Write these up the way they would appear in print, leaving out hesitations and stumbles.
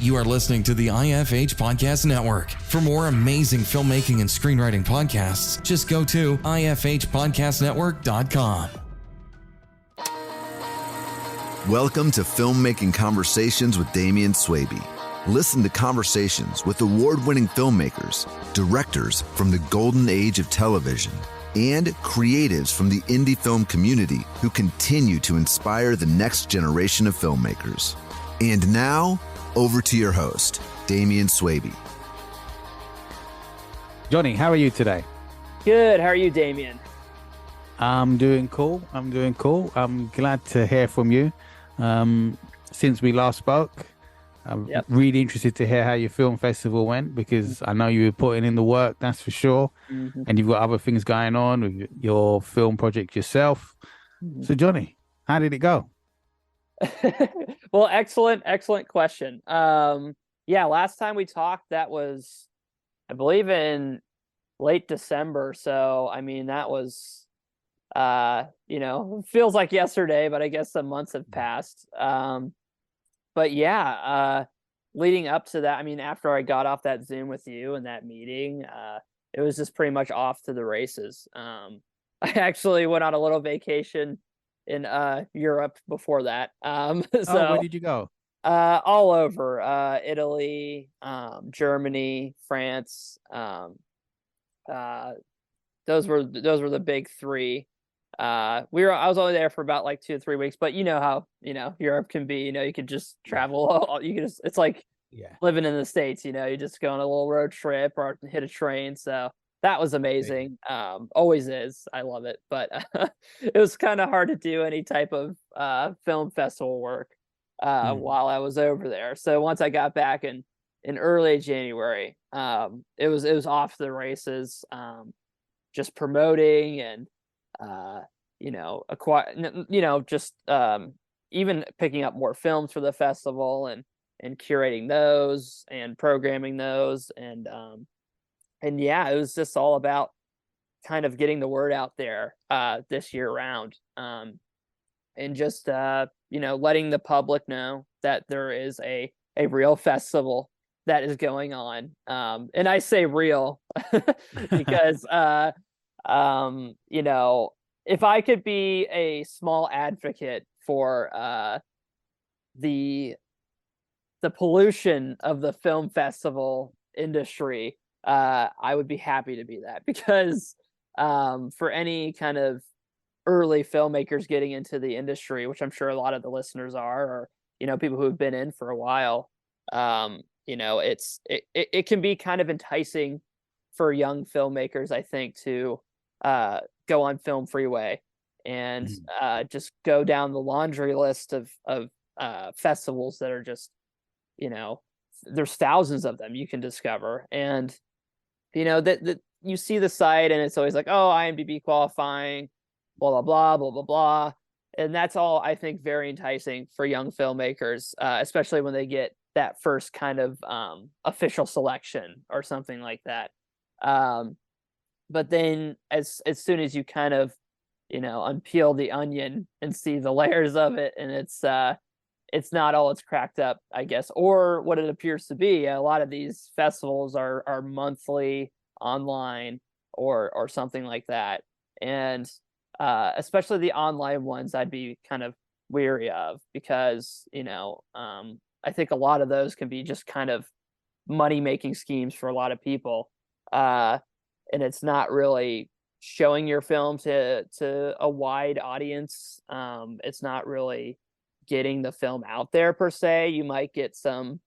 You are listening to the IFH Podcast Network. For more amazing filmmaking and screenwriting podcasts, just go to ifhpodcastnetwork.com. Welcome to Filmmaking Conversations with Damian Swaby. Listen to conversations with award-winning filmmakers, directors from the golden age of television, and creatives from the indie film community who continue to inspire the next generation of filmmakers. And now, over to your host, Damian Swaby. Johnny, how are you today? Good. How are you, Damian? I'm doing cool. I'm glad to hear from you. Since we last spoke, I'm really interested to hear how your film festival went, because I know you were putting in the work, that's for sure. Mm-hmm. And you've got other things going on with your film project yourself. Mm-hmm. So, Johnny, how did it go? Well, excellent question. Last time we talked, that was, I believe, in late December. So, I mean, that was, feels like yesterday, but I guess some months have passed. But yeah, leading up to that, I mean, after I got off that Zoom with you and that meeting, it was just pretty much off to the races. I actually went on a little vacation in Europe before that. Where did you go? All over Italy, Germany, France. Those were the big three. I was only there for about like 2 or 3 weeks, but you know how Europe can be. You could just travel. It's like living in the States. You just go on a little road trip or hit a train. So that was amazing. Always is. I love it. But it was kind of hard to do any type of film festival work while I was over there. So once I got back in early January, it was off the races. Just promoting and even picking up more films for the festival and curating those and programming those and it was just all about kind of getting the word out there this year round, and just letting the public know that there is a real festival that is going on, and I say real because if I could be a small advocate for the pollution of the film festival industry, I would be happy to be that, because for any kind of early filmmakers getting into the industry, which I'm sure a lot of the listeners are, or people who have been in for a while, it can be kind of enticing for young filmmakers, I think, to go on Film Freeway and just go down the laundry list of festivals that are just, there's thousands of them you can discover. And, that you see the site and it's always like, oh, IMDb qualifying, blah, blah, blah, blah, blah, blah. And that's all, I think, very enticing for young filmmakers, especially when they get that first kind of official selection or something like that. But then as soon as you kind of, unpeel the onion and see the layers of it, and it's not all it's cracked up, I guess, or what it appears to be. A lot of these festivals are monthly online or something like that. And especially the online ones, I'd be kind of weary of, because, I think a lot of those can be just kind of money-making schemes for a lot of people. And it's not really showing your film to a wide audience. It's not really getting the film out there per se. You might get some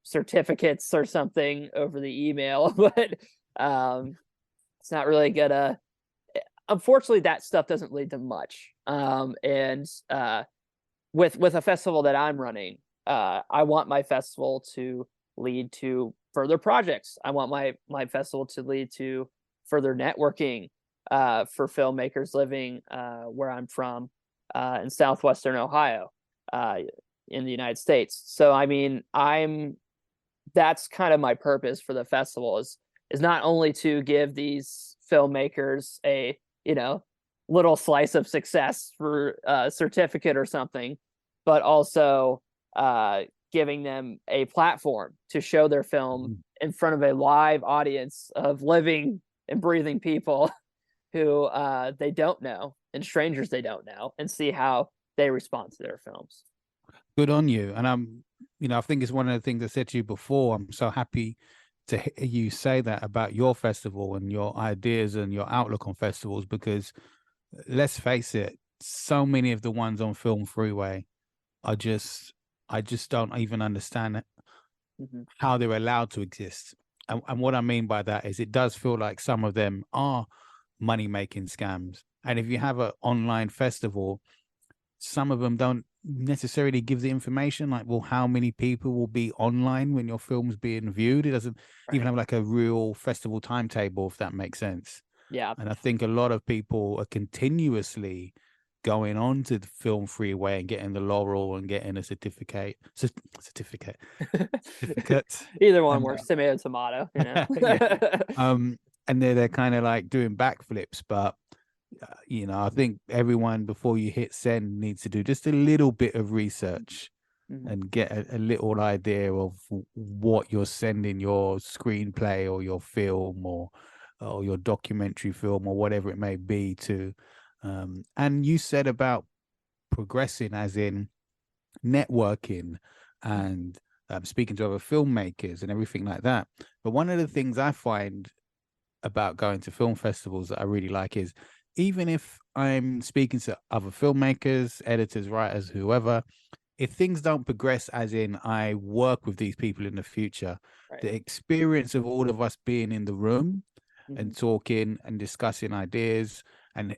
certificates or something over the email, but it's not really gonna, unfortunately, that stuff doesn't lead to much. And with a festival that I'm running, I want my festival to lead to further projects. I want my festival to lead to further networking for filmmakers living where I'm from, in Southwestern Ohio, in the United States. So, I mean, that's kind of my purpose for the festival is not only to give these filmmakers a, little slice of success for a certificate or something, but also giving them a platform to show their film in front of a live audience of living and breathing people who they don't know, and strangers they don't know, and see how they respond to their films. Good on you. And I think it's one of the things I said to you before. I'm so happy to hear you say that about your festival and your ideas and your outlook on festivals, because let's face it, so many of the ones on Film Freeway are I just don't even understand how they're allowed to exist. And what I mean by that is it does feel like some of them are money-making scams. And if you have an online festival, some of them don't necessarily give the information, like, well, how many people will be online when your film's being viewed. It doesn't even have like a real festival timetable, if that makes sense. Yeah. And I think a lot of people are continuously going on to the Film Freeway and getting the laurel and getting a certificate. Either one works, tomato, you know. Yeah. And they're kind of like doing backflips, but I think everyone, before you hit send, needs to do just a little bit of research and get a little idea of what you're sending your screenplay or your film or your documentary film or whatever it may be to. And you said about progressing, as in networking and speaking to other filmmakers and everything like that. But one of the things I find about going to film festivals that I really like is, even if I'm speaking to other filmmakers, editors, writers, whoever, if things don't progress, as in I work with these people in the future, the experience of all of us being in the room and talking and discussing ideas and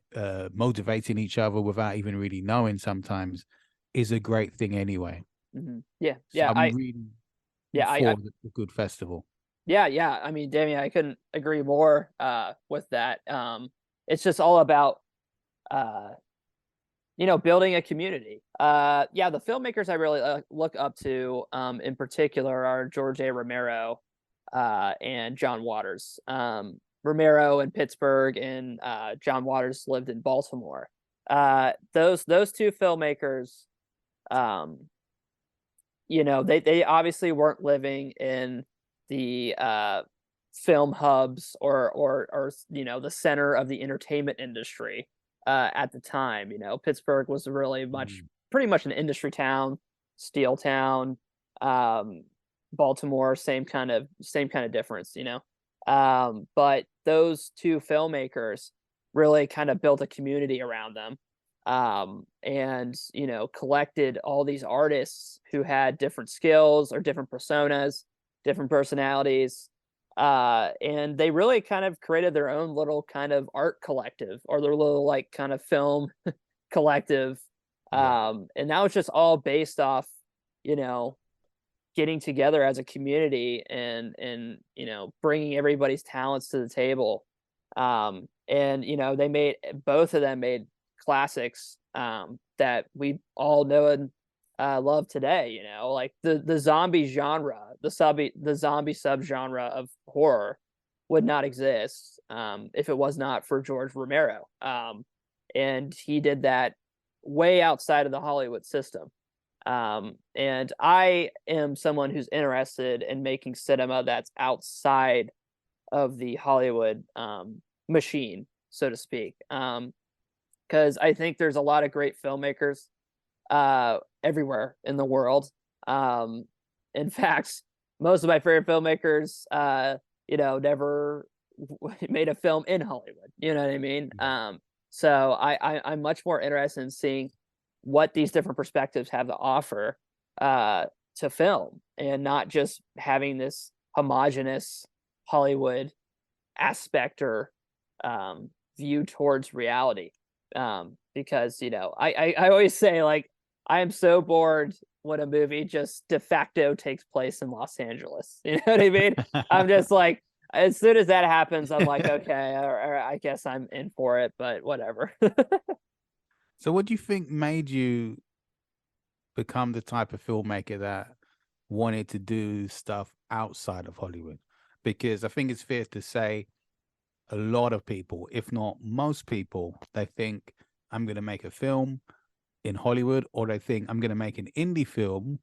motivating each other without even really knowing sometimes is a great thing anyway. Yeah. So I'm really for a good festival. Yeah. I mean, Damien, I couldn't agree more with that. It's just all about building a community. The filmmakers I really look up to in particular are George A. Romero and John Waters. Romero in Pittsburgh, and John Waters lived in Baltimore. Those two filmmakers, they obviously weren't living in the film hubs or the center of the entertainment industry at the time. Pittsburgh was really pretty much an industry town, steel town. Baltimore, same kind of difference. But those two filmmakers really kind of built a community around them, and collected all these artists who had different skills or different personas, different personalities, and they really kind of created their own little kind of art collective, or their little like kind of film collective, and that was just all based off getting together as a community and bringing everybody's talents to the table. And both of them made classics that we all know and love today. Like the zombie genre, the zombie subgenre of horror would not exist if it was not for George Romero. And he did that way outside of the Hollywood system. And I am someone who's interested in making cinema that's outside of the Hollywood machine, so to speak. Because I think there's a lot of great filmmakers everywhere in the world. In fact, most of my favorite filmmakers, never made a film in Hollywood. You know what I mean? So I'm much more interested in seeing what these different perspectives have to offer to film, and not just having this homogenous Hollywood aspect or view towards reality. Because I always say, like, I am so bored when a movie just de facto takes place in Los Angeles. You know what I mean? I'm just like, as soon as that happens, I'm like, okay, or I guess I'm in for it, but whatever. So what do you think made you become the type of filmmaker that wanted to do stuff outside of Hollywood? Because I think it's fair to say a lot of people, if not most people, they think I'm going to make a film in Hollywood, or they think I'm going to make an indie film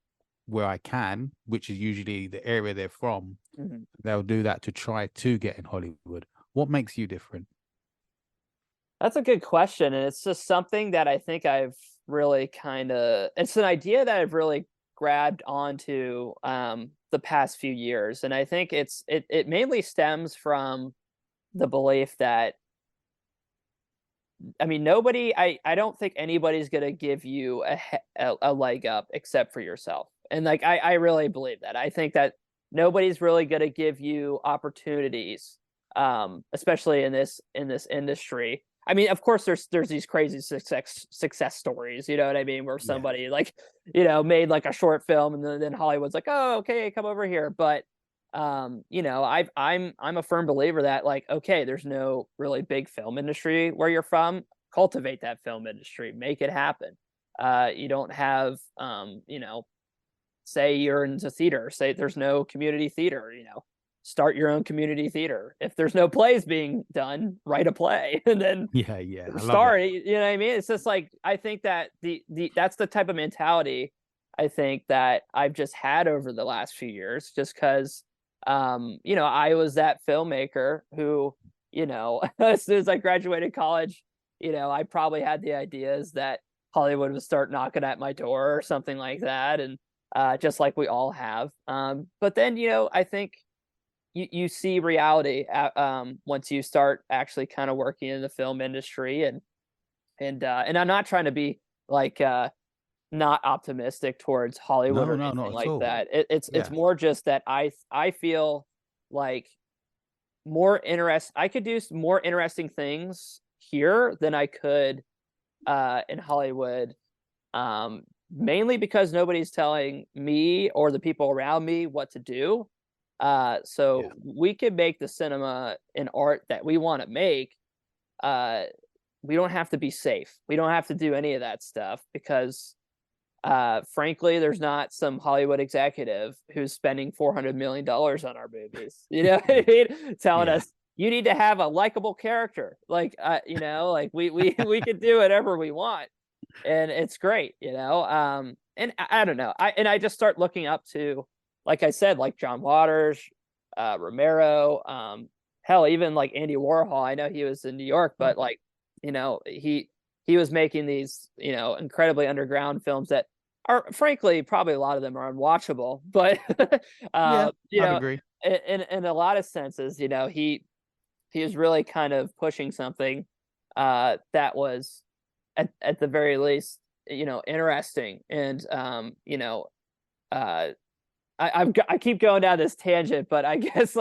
where I can, which is usually the area they're from, Mhm. they'll do that to try to get in Hollywood. What makes you different? That's a good question, and it's just something that I think I've really it's an idea that I've really grabbed onto the past few years, and I think it mainly stems from the belief that, I mean, I don't think anybody's gonna give you a leg up except for yourself. And like I really believe that. I think that nobody's really gonna give you opportunities, especially in this industry. I mean, of course, there's these crazy success stories, you know what I mean, where Yeah. somebody like, made like a short film, and then Hollywood's like, oh, okay, come over here. But I'm a firm believer that, like, okay, there's no really big film industry where you're from. Cultivate that film industry, make it happen. You don't have, say you're into theater, say there's no community theater, start your own community theater. If there's no plays being done, write a play and then Yeah, yeah, I love star it. it. You know what I mean? It's just like, I think that that's the type of mentality I think that I've just had over the last few years, just because I was that filmmaker who, as soon as I graduated college, I probably had the ideas that Hollywood would start knocking at my door or something like that. And just like we all have. But then, I think you see reality once you start actually kind of working in the film industry. And I'm not trying to be like not optimistic towards Hollywood No, or no, anything not at like all. that. It's Yeah. more just that I feel like I could do more interesting things here than I could in Hollywood. Mainly because nobody's telling me or the people around me what to do. Yeah. So we can make the cinema and art that we want to make. Uh, we don't have to be safe. We don't have to do any of that stuff because, frankly, there's not some Hollywood executive who's spending $400 million on our movies. You know what I mean? Telling Yeah. us you need to have a likable character. Like, like we could do whatever we want, and it's great. And I don't know. I just start looking up to, like I said, like John Waters, Romero, hell, even like Andy Warhol. I know he was in New York, Oh, but like, he was making these, incredibly underground films that are, frankly, probably a lot of them are unwatchable. But yeah, I'd agree. in a lot of senses, he was really kind of pushing something that was at the very least, interesting. And uh I keep going down this tangent, but I guess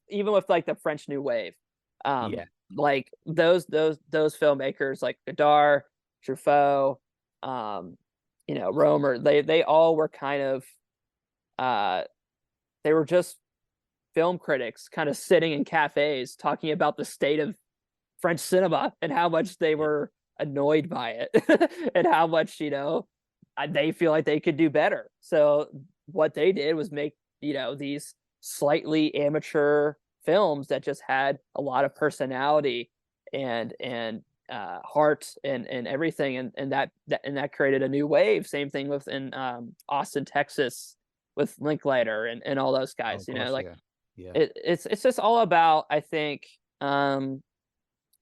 even with like the French New Wave, um, Yeah. like those filmmakers like Godard, Truffaut, um, Romer, they all were kind of uh, they were just film critics, kind of sitting in cafes talking about the state of French cinema and how much they Yeah. were annoyed by it and how much they feel like they could do better. So what they did was make these slightly amateur films that just had a lot of personality and heart and everything, and that created a new wave. Same thing with in Austin, Texas, with Linklater and all those Oh guys. gosh, Like yeah. Yeah. it's just all about, I think,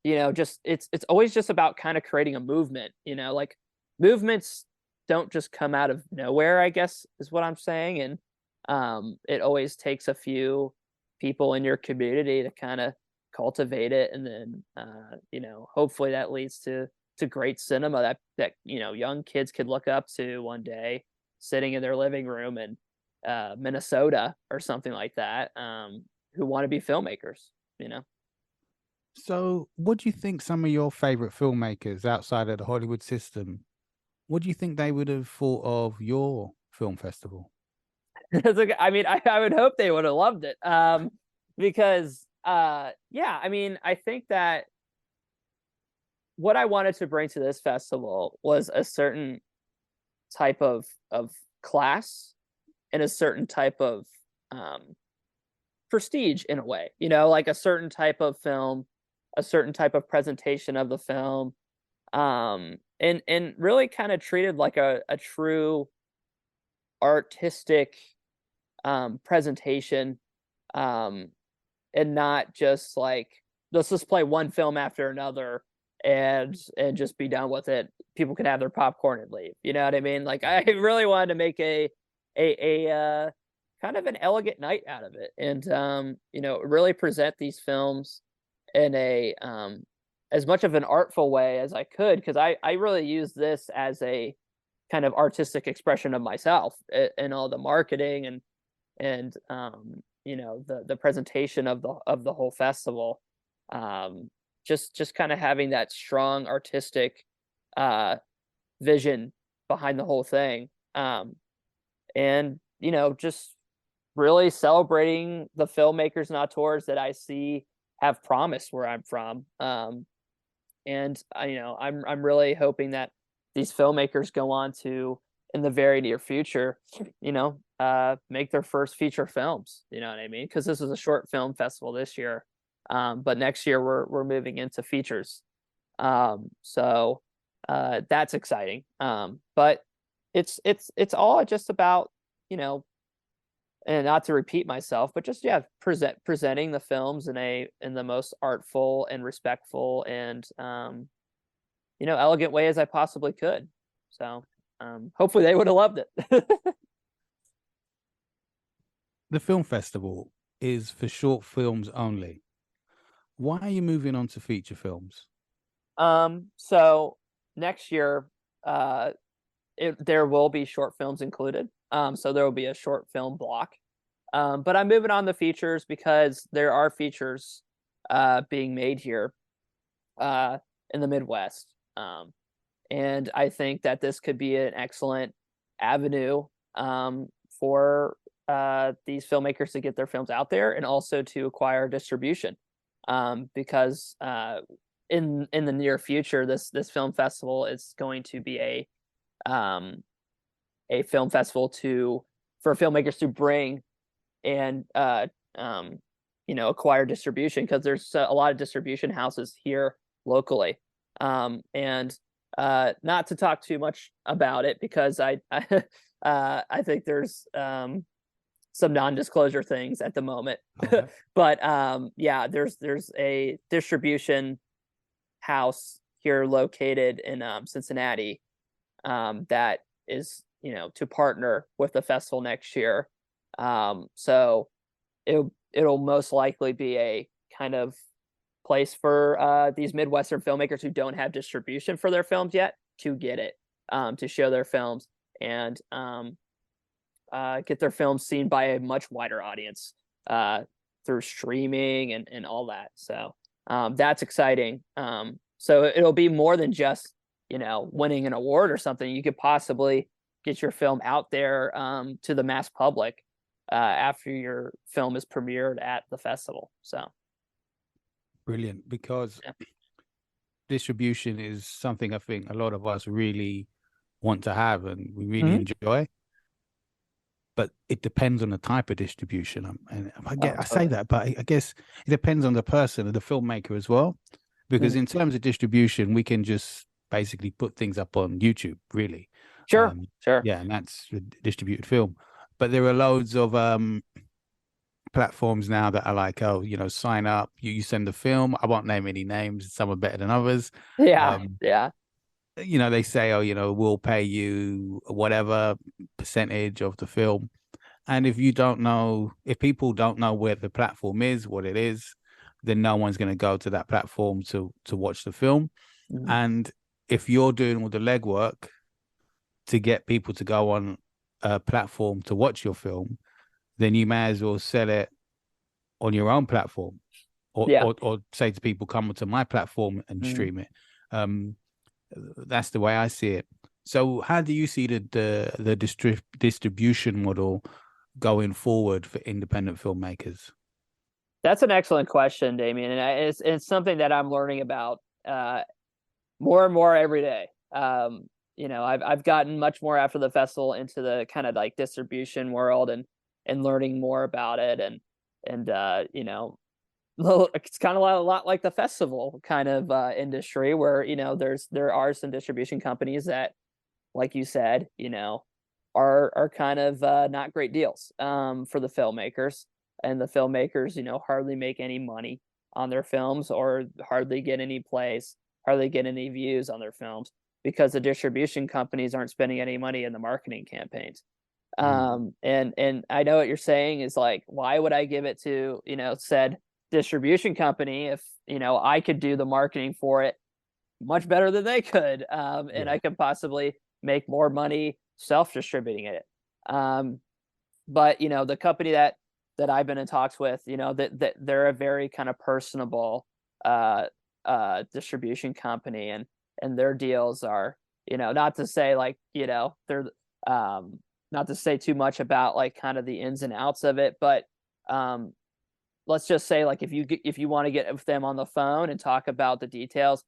just it's always just about kind of creating a movement. Like movements don't just come out of nowhere, I guess is what I'm saying. And it always takes a few people in your community to kind of cultivate it, and then hopefully that leads to great cinema that young kids could look up to one day, sitting in their living room in Minnesota or something like that, who want to be filmmakers. So, what do you think some of your favorite filmmakers outside of the Hollywood system, what do you think they would have thought of your film festival? I mean, I would hope they would have loved it. Because yeah, I mean, I think that what I wanted to bring to this festival was a certain type of class and a certain type of um prestige, in a way, like a certain type of film, a certain type of presentation of the film, and really kind of treated like a true artistic presentation, and not just like, let's just play one film after another and just be done with it. People can have their popcorn and leave. You know what I mean? Like, I really wanted to make a kind of an elegant night out of it, and really present these films in a as much of an artful way as I could, because I really use this as a kind of artistic expression of myself in all the marketing and the presentation of the whole festival. Just kind of having that strong artistic vision behind the whole thing, and just really celebrating the filmmakers and auteurs that I see have promise where I'm from. And I'm really hoping that these filmmakers go on to, in the very near future, make their first feature films. You know what I mean? Because this is a short film festival this year, but next year we're moving into features. So that's exciting. But it's all just about, and not to repeat myself, but just presenting the films in the most artful and respectful and elegant way as I possibly could. So hopefully they would have loved it. The film festival is for short films only. Why are you moving on to feature films? So next year, there will be short films included. So there will be a short film block. But I'm moving on to features because there are features being made here in the Midwest. And I think that this could be an excellent avenue for these filmmakers to get their films out there, and also to acquire distribution. Because in the near future, this film festival is going to be a film festival for filmmakers to bring and acquire distribution, because there's a lot of distribution houses here locally. And not to talk too much about it, because I think there's some non-disclosure things at the moment. Okay. But there's a distribution house here located in Cincinnati that is to partner with the festival next year. So it'll most likely be a kind of place for these Midwestern filmmakers who don't have distribution for their films yet to get it, to show their films and get their films seen by a much wider audience through streaming and all that. So that's exciting. So it'll be more than just winning an award or something. You could possibly get your film out there to the mass public after your film is premiered at the festival. So brilliant, because distribution is something I think a lot of us really want to have and we really enjoy. But it depends on the type of distribution. And I say that, but I guess it depends on the person and the filmmaker as well. Because in terms of distribution, we can just basically put things up on YouTube, really. Sure. Yeah, and that's a distributed film. But there are loads of platforms now that are like, sign up, you send the film. I won't name any names. Some are better than others. Yeah. They say, we'll pay you whatever percentage of the film. And if people don't know where the platform is, what it is, then no one's going to go to that platform to watch the film. Mm-hmm. And if you're doing all the legwork to get people to go on a platform to watch your film, then you may as well sell it on your own platform, or say to people, come onto my platform and stream it. That's the way I see it. So how do you see the distribution model going forward for independent filmmakers? That's an excellent question, Damien, and it's something that I'm learning about more and more every day. I've gotten much more after the festival into the kind of like distribution world and learning more about it, and it's kind of a lot like the festival kind of industry, where there are some distribution companies that, like you said, are kind of not great deals for the filmmakers, and the filmmakers, hardly make any money on their films, or hardly get any plays, hardly get any views on their films, because the distribution companies aren't spending any money in the marketing campaigns. And I know what you're saying is like, why would I give it to, said distribution company if, I could do the marketing for it much better than they could, and I could possibly make more money self-distributing it. But the company that I've been in talks with, that they're a very kind of personable distribution company, and their deals are, not to say like, they're not to say too much about like kind of the ins and outs of it, but let's just say like if you want to get with them on the phone and talk about the details,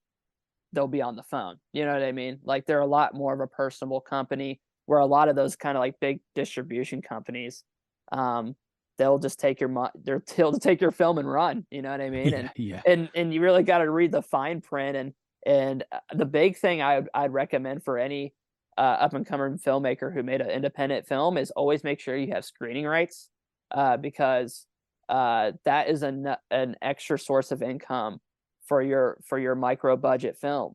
they'll be on the phone. You know what I mean? Like they're a lot more of a personable company, where a lot of those kind of like big distribution companies, they'll just take they'll take your film and run. You know what I mean? And you really got to read the fine print. And the big thing I'd recommend for any up and coming filmmaker who made an independent film is always make sure you have screening rights, because that is an extra source of income for your micro budget film.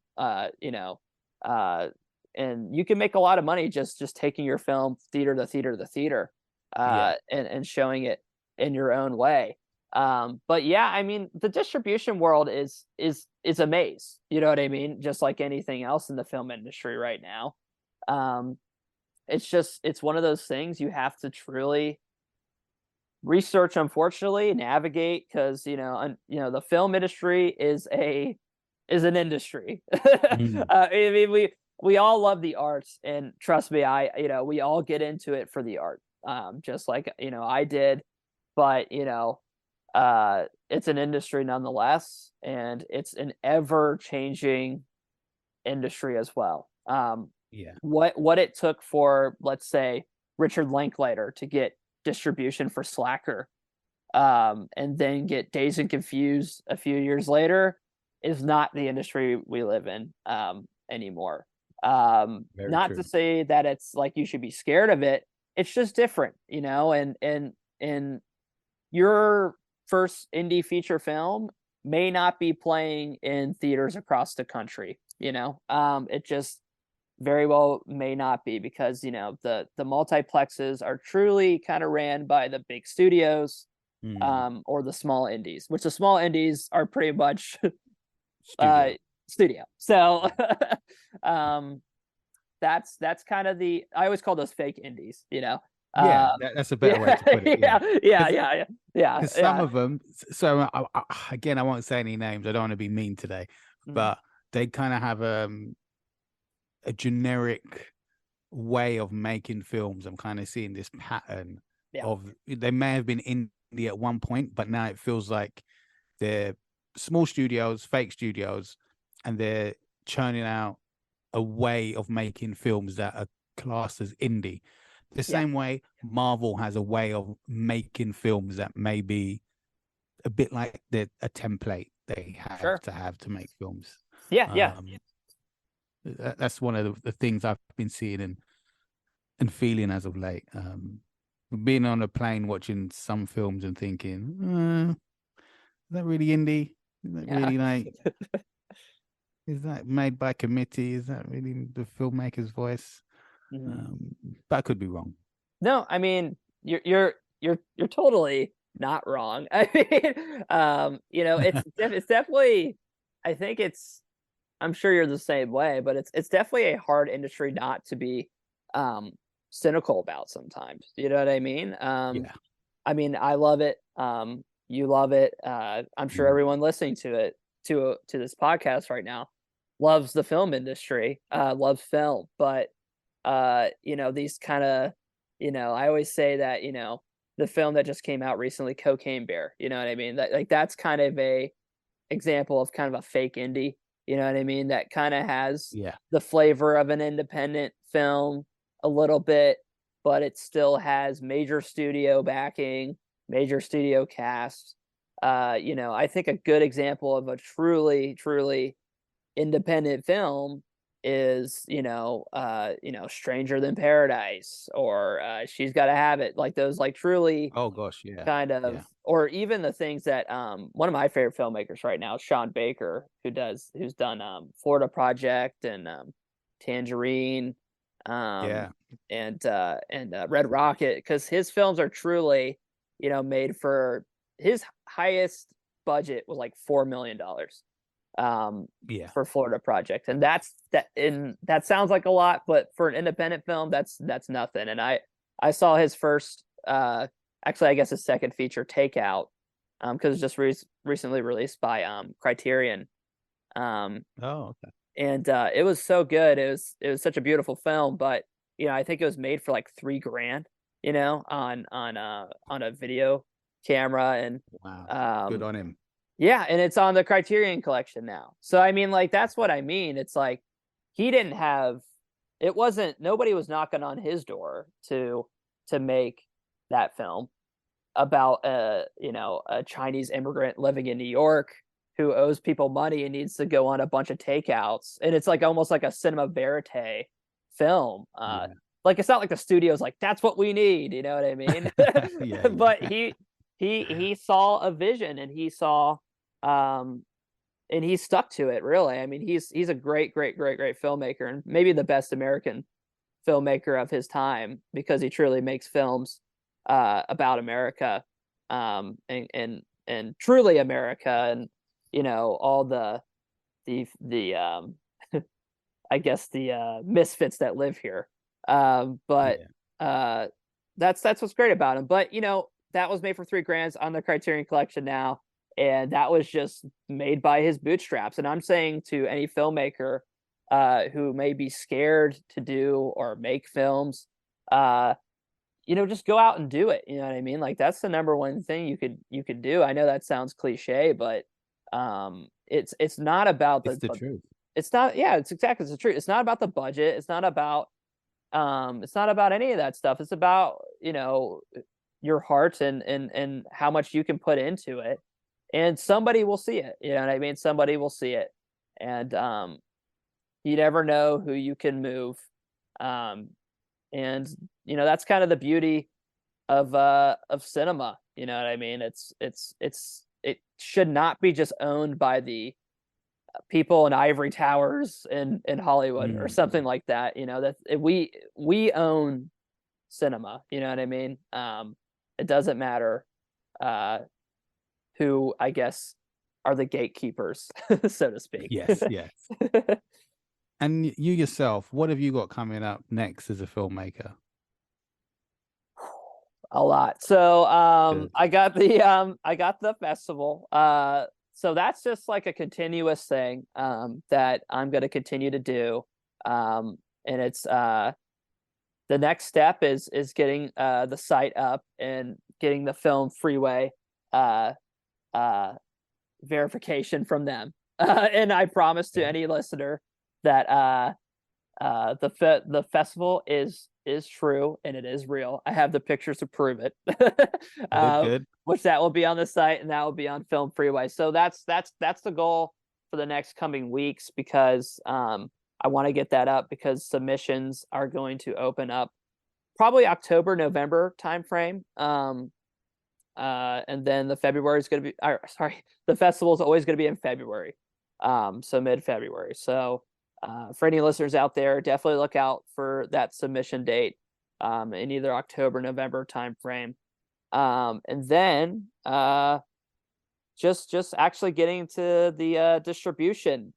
And you can make a lot of money just taking your film theater to theater to theater, and showing it in your own way. But yeah, I mean, the distribution world is a maze. You know what I mean? Just like anything else in the film industry right now. It's one of those things you have to truly research, unfortunately, navigate, because the film industry is an industry. I mean, we all love the arts, and trust me, we all get into it for the art, just like I did, but it's an industry nonetheless, and it's an ever changing industry as well. What it took for, let's say, Richard Linklater to get distribution for Slacker, and then get Dazed and Confused a few years later, is not the industry we live in anymore. Not true. To say that it's like you should be scared of it. It's just different, and your first indie feature film may not be playing in theaters across the country. It just very well may not be, because the multiplexes are truly kind of ran by the big studios, or the small indies, which the small indies are pretty much studio. So that's kind of I always call those fake indies. That's a better way to put it. Yeah. Because some of them, so again, I won't say any names, I don't want to be mean today, but they kind of have a generic way of making films. I'm kind of seeing this pattern of, they may have been indie at one point, but now it feels like they're small studios, fake studios, and they're churning out a way of making films that are classed as indie. The same way Marvel has a way of making films that may be a bit like a template they have to make films. That's one of the things I've been seeing and feeling as of late. Being on a plane watching some films and thinking, is that really indie? Is that really like? Is that made by committee? Is that really the filmmaker's voice? But I could be wrong. No, I mean you're totally not wrong. I mean, it's definitely. I think I'm sure you're the same way, but it's definitely a hard industry not to be cynical about sometimes. You know what I mean? I mean, I love it. You love it. I'm sure everyone listening to this podcast right now loves the film industry, loves film, but these kind of, I always say that, the film that just came out recently, Cocaine Bear, you know what I mean? That's kind of a example of kind of a fake indie, you know what I mean? That kind of has the flavor of an independent film a little bit, but it still has major studio backing, major studio cast. I think a good example of a truly, truly independent film is, Stranger Than Paradise, or She's Gotta Have It, like those like truly Oh gosh, yeah, kind of, yeah, or even the things that one of my favorite filmmakers right now is Sean Baker, who's done Florida Project and Tangerine, um yeah, and Red Rocket, because his films are truly, made for, his highest budget was like $4 million yeah. for Florida Project, and that sounds like a lot, but for an independent film, that's nothing. And I saw his first, actually, I guess his second feature, Takeout, because it's just recently released by Criterion, um, Oh, okay. and it was so good. It was such a beautiful film, but I think it was made for like $3,000, on a video camera, and Wow, good um on him. yeah, and it's on the Criterion Collection now. So I mean, like, that's what I mean. It's like he didn't have, it wasn't, nobody was knocking on his door to make that film about a Chinese immigrant living in New York who owes people money and needs to go on a bunch of takeouts. And it's like almost like a cinema verite film. Yeah, Like, it's not like the studio's like, that's what we need, you know what I mean? yeah, But yeah. he saw a vision, and he saw, um and he stuck to it, really. I mean, he's a great, great, great, great filmmaker, and maybe the best American filmmaker of his time, because he truly makes films about America, and truly America, and all the I guess the misfits that live here. But Yeah. uh, that's what's great about him. But that was made for $3,000 on the Criterion Collection now, and that was just made by his bootstraps. And I'm saying to any filmmaker who may be scared to do or make films, just go out and do it. You know what I mean? Like, that's the number one thing you could do. I know that sounds cliche, but it's not about It's the truth. it's not, yeah, it's the truth. It's not about the budget. It's not about any of that stuff. It's about, your heart, and how much you can put into it. And somebody will see it. You know what I mean? Somebody will see it. And you never know who you can move. Um and that's kind of the beauty of cinema. You know what I mean? It should not be just owned by the people in ivory towers in Hollywood or Mm. something like that. That we own cinema. You know what I mean? It doesn't matter uh who, I guess, are the gatekeepers, so to speak. Yes, yes. And you yourself, what have you got coming up next as a filmmaker? A lot. So Good. I got the festival. So that's just like a continuous thing that I'm going to continue to do. And it's the next step is getting the site up and getting the Film Freeway verification from them. And I promise to Okay. any listener that the festival is true, and it is real. I have the pictures to prove it. Good, good. Which that will be on the site, and that will be on Film Freeway. So that's the goal for the next coming weeks, because I want to get that up, because submissions are going to open up probably October, November timeframe. And then the February is going to be, the festival is always going to be in February. So mid-February. So for any listeners out there, definitely look out for that submission date in either October, November timeframe. And then just actually getting to the distribution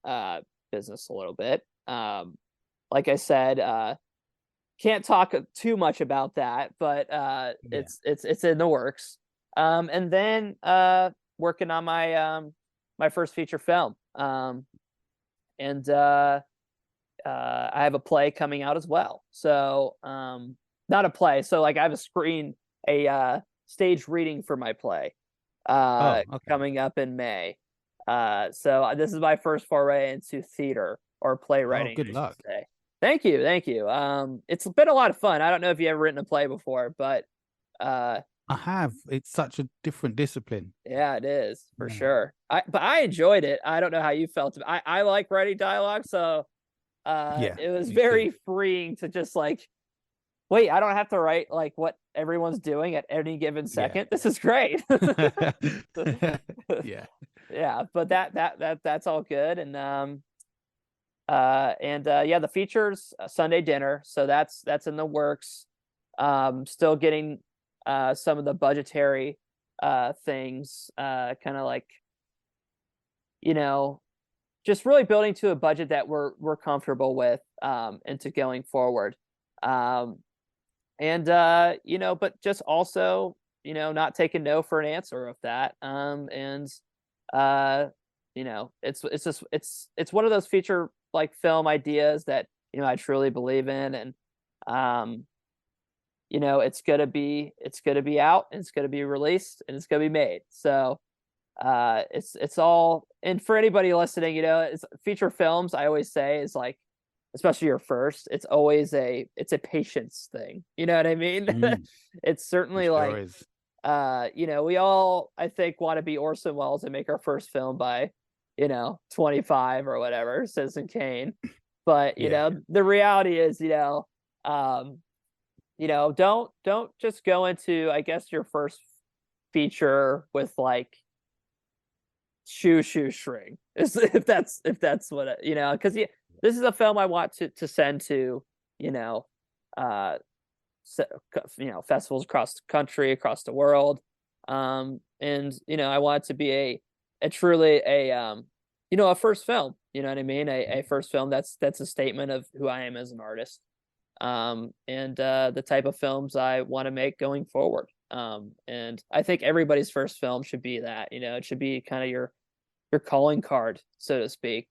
business a little bit. Like I said, can't talk too much about that, but Yeah. it's in the works. And then working on my first feature film. And I have a play coming out as well. So not a play. So like I have a stage reading for my play Oh, okay. coming up in May. So this is my first foray into theater or playwriting, good I should luck. say. Thank you. It's been a lot of fun. I don't know if you've ever written a play before, but I have. It's such a different discipline. yeah, it is for Yeah. sure. But I enjoyed it. I don't know how you felt. I like writing dialogue, so It was me very too. freeing to just like, wait, I don't have to write like what everyone's doing at any given Yeah. second. This is great. Yeah. Yeah, but that's all good. Yeah, the features Sunday dinner, so that's in the works. Still getting some of the budgetary things, kind of like, you know, just really building to a budget that we're comfortable with, into going forward. Um but just also, not taking no for an answer of that. Uh it's just it's one of those feature like film ideas that I truly believe in. And um it's gonna be out, and it's gonna be released, and it's gonna be made. So it's all, and for anybody listening, it's feature films, I always say, is like, especially your first, it's a patience thing, you know what I mean? Mm, It's it certainly sure like, is. we all, I think, want to be Orson Welles and make our first film by 25 or whatever, Citizen Kane. But Yeah. the reality is, um don't just go into, I guess, your first feature with like shoestring, if that's what because this is a film I want to send to, you know uh festivals across the country, across the world. And I want it to be a truly a first film, you know what I mean, a first film that's a statement of who I am as an artist, and the type of films I want to make going forward. And I think everybody's first film should be that. It should be kind of your calling card, so to speak.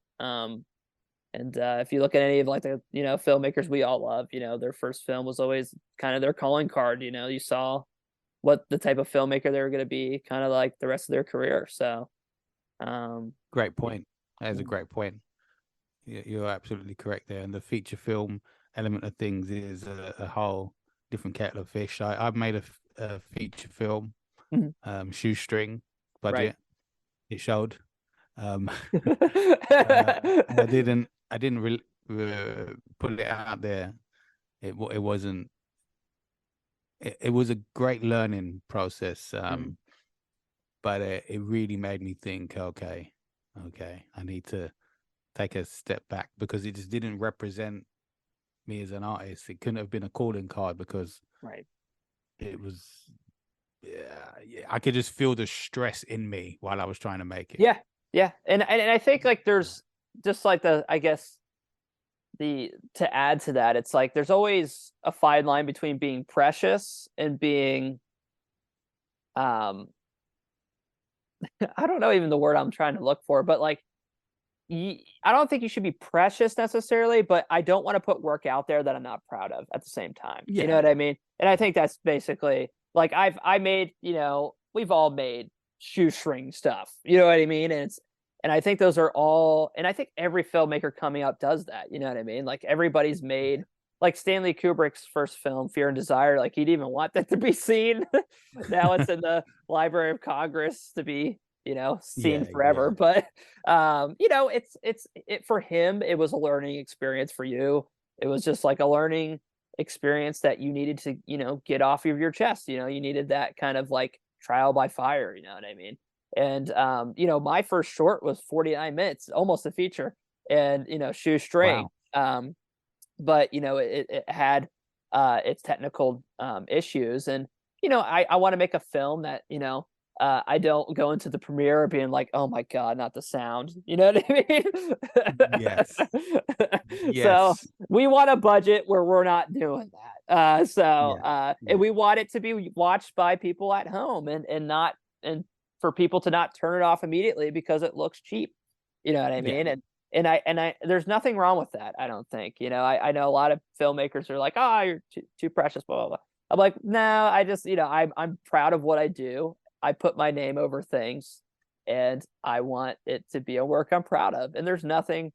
And if you look at any of like the filmmakers we all love, their first film was always kind of their calling card. You saw what the type of filmmaker they were going to be, kind of like the rest of their career. So, Great point. That is a yeah. great point. You're absolutely correct there. And the feature film element of things is a whole different kettle of fish. I've made a feature film, Mhm. shoestring Right. budget. It showed. And I didn't really put it out there. It wasn't. It was a great learning process. Mm. But it really made me think. Okay, I need to take a step back because it just didn't represent me as an artist. It couldn't have been a calling card because Right. it was. Yeah, I could just feel the stress in me while I was trying to make it. Yeah. Yeah. And I think like there's just like I guess to add to that, it's like there's always a fine line between being precious and being, um I don't know even the word I'm trying to look for, but like, I don't think you should be precious necessarily, but I don't want to put work out there that I'm not proud of at the same time. You know Yeah, what I mean? And I think that's basically like, I made, we've all made shoestring stuff. You know what I mean? And I think those are all, and I think every filmmaker coming up does that. You know what I mean? Like everybody's made, like Stanley Kubrick's first film, Fear and Desire. Like he didn't even want that to be seen. Now it's in the Library of Congress to be, seen yeah, forever. yeah. But it for him, it was a learning experience. For you, it was just like a learning experience that you needed to, get off of your chest. You needed that kind of like trial by fire, you know what I mean? And my first short was 49 minutes, almost a feature, and shoestring. Wow. But it had its technical issues. And I want to make a film that I don't go into the premiere being like, oh my god, not the sound, you know what I Yes. mean? So Yes. we want a budget where we're not doing that. Yeah. And Yeah. we want it to be watched by people at home, and not, and for people to not turn it off immediately because it looks cheap, you know what I Yeah. mean? And there's nothing wrong with that, I don't think. I know a lot of filmmakers are like, oh, you're too precious, blah blah blah. I'm like, no, I just, I'm proud of what I do. I put my name over things, and I want it to be a work I'm proud of. And there's nothing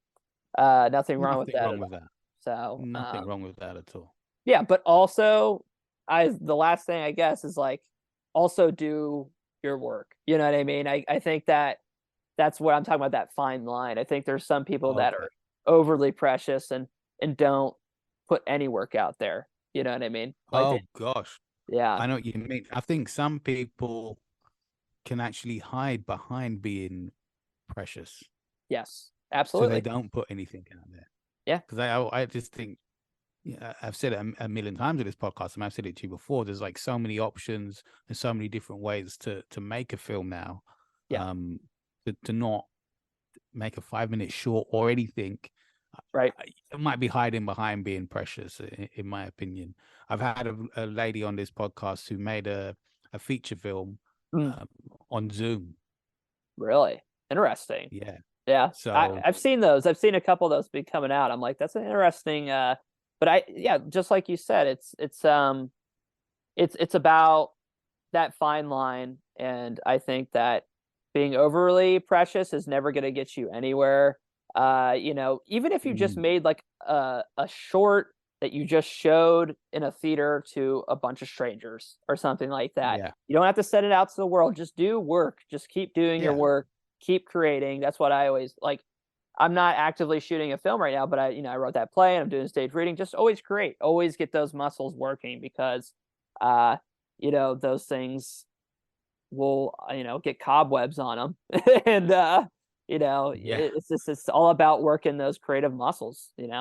wrong with Nothing that wrong at with all. that. So Nothing wrong with that at all. yeah, but also, the last thing I guess is like, also do your work. You know what I mean? I think that's what I'm talking about, that fine line. I think there's some people that Okay. are overly precious and don't put any work out there. You know what I mean? Oh gosh. Yeah. I know what you mean. I think some people can actually hide behind being precious. Yes, absolutely. So they don't put anything out there. Yeah. Because I just think, yeah, I've said it a million times in this podcast, and I've said it to you before. There's like so many options and so many different ways to make a film now. Yeah. To not make a 5-minute short or anything, right? It might be hiding behind being precious, in my opinion. I've had a lady on this podcast who made a feature film on Zoom. Really interesting. Yeah. Yeah. So I've seen those. I've seen a couple of those be coming out. I'm like, that's an interesting. But just like you said, it's about that fine line, and I think that being overly precious is never going to get you anywhere. Even if you just made like a short that you just showed in a theater to a bunch of strangers or something like that. You don't have to set it out to the world. Just do work. Just keep doing your work. Keep creating. That's what I always like. I'm not actively shooting a film right now, but I wrote that play and I'm doing stage reading. Just always create. Always get those muscles working, because those things will get cobwebs on them. And it's all about working those creative muscles, and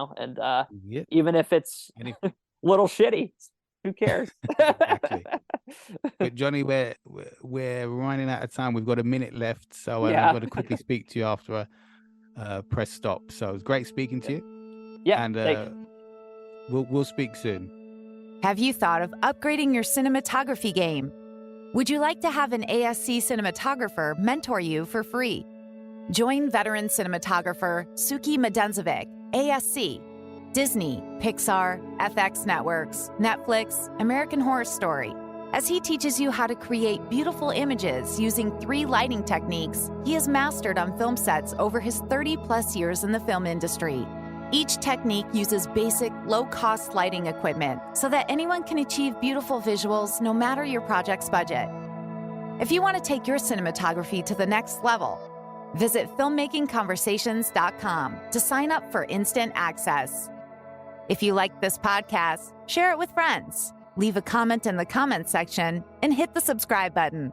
even if it's little shitty, who cares? Exactly. But Johnny, we're running out of time. We've got a minute left, so I've got to quickly speak to you after a press stop. So it's great speaking to you. Yeah, and we'll speak soon. Have you thought of upgrading your cinematography game? Would you like to have an ASC cinematographer mentor you for free? Join veteran cinematographer Suki Medenzovic, ASC, Disney, Pixar, FX Networks, Netflix, American Horror Story, as he teaches you how to create beautiful images using 3 lighting techniques he has mastered on film sets over his 30-plus years in the film industry. Each technique uses basic, low-cost lighting equipment so that anyone can achieve beautiful visuals no matter your project's budget. If you want to take your cinematography to the next level, visit filmmakingconversations.com to sign up for instant access. If you like this podcast, share it with friends, leave a comment in the comments section, and hit the subscribe button.